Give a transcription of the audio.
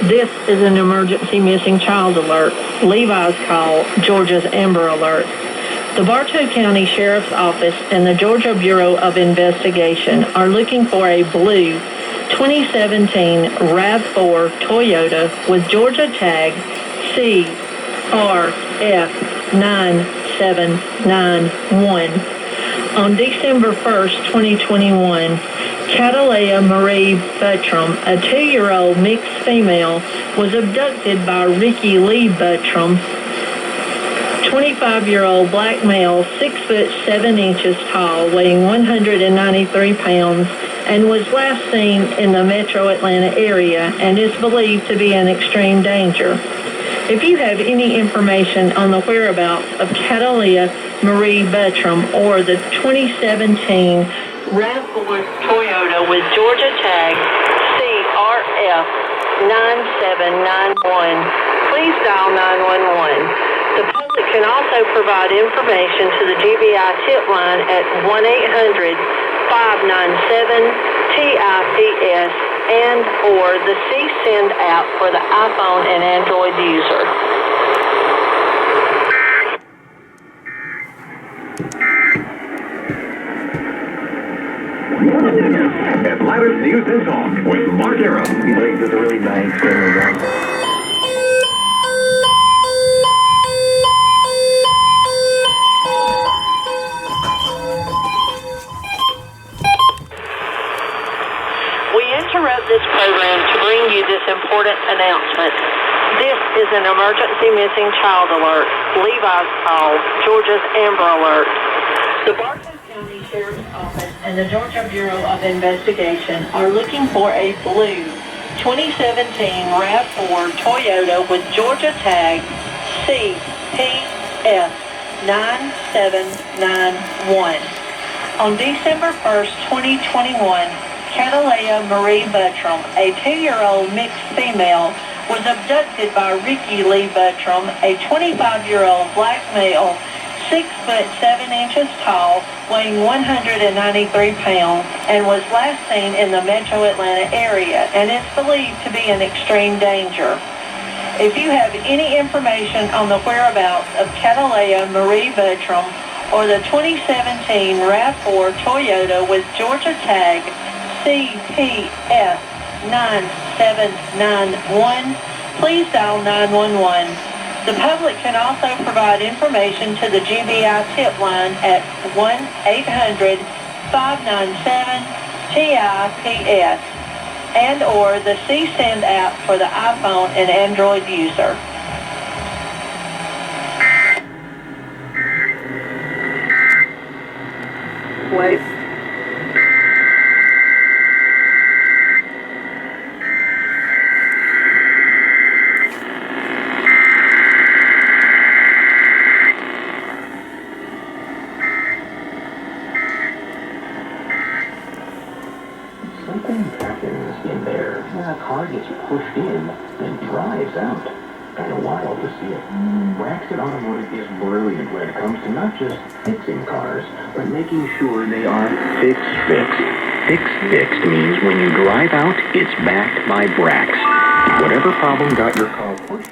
This is an emergency missing child alert. Levi's call, Georgia's Amber Alert. The Bartow County Sheriff's Office and the Georgia Bureau of Investigation are looking for a blue 2017 RAV4 Toyota with Georgia tag CRF9791. On December 1st, 2021, Catalea Marie Buttram, a 2-year-old mixed female, was abducted by Ricky Lee Buttram, 25-year-old black male, 6 foot 7 inches tall, weighing 193 pounds, and was last seen in the metro Atlanta area and is believed to be in extreme danger. If you have any information on the whereabouts of Catalea Marie Buttram or the 2017 RAV4 Toyota with Georgia tag CRF9791, please dial 911. The public can also provide information to the GBI tip line at 1-800-597-TIPS and or the CSend app for the iPhone and Android user. Atlanta's News and Talk with Mark Arrow. He thinks it's a really nice thing. Interrupt this program to bring you this important announcement. This is an emergency missing child alert. Levi's call, Georgia's Amber Alert. The Bartow County Sheriff's Office and the Georgia Bureau of Investigation are looking for a blue 2017 RAV4 Toyota with Georgia tag CPF9791. On December 1st, 2021, Catalea Marie Buttram, a 2-year-old mixed female, was abducted by Ricky Lee Buttram, a 25-year-old black male, 6 foot 7 inches tall, weighing 193 pounds, and was last seen in the metro Atlanta area and is believed to be in extreme danger. If you have any information on the whereabouts of Catalea Marie Buttram or the 2017 RAV4 Toyota with Georgia tag CPF9791, please dial 911. The public can also provide information to the GBI tip line at 1-800-597-TIPS and or the CSend app for the iPhone and Android user. Wait. Something happens in there when a car gets pushed in and drives out. Kind of wild to see it. Braxton Automotive is brilliant when it comes to not just fixing cars, but making sure they are fixed. Fixed means when you drive out, it's backed by Brax. Whatever problem got your car pushed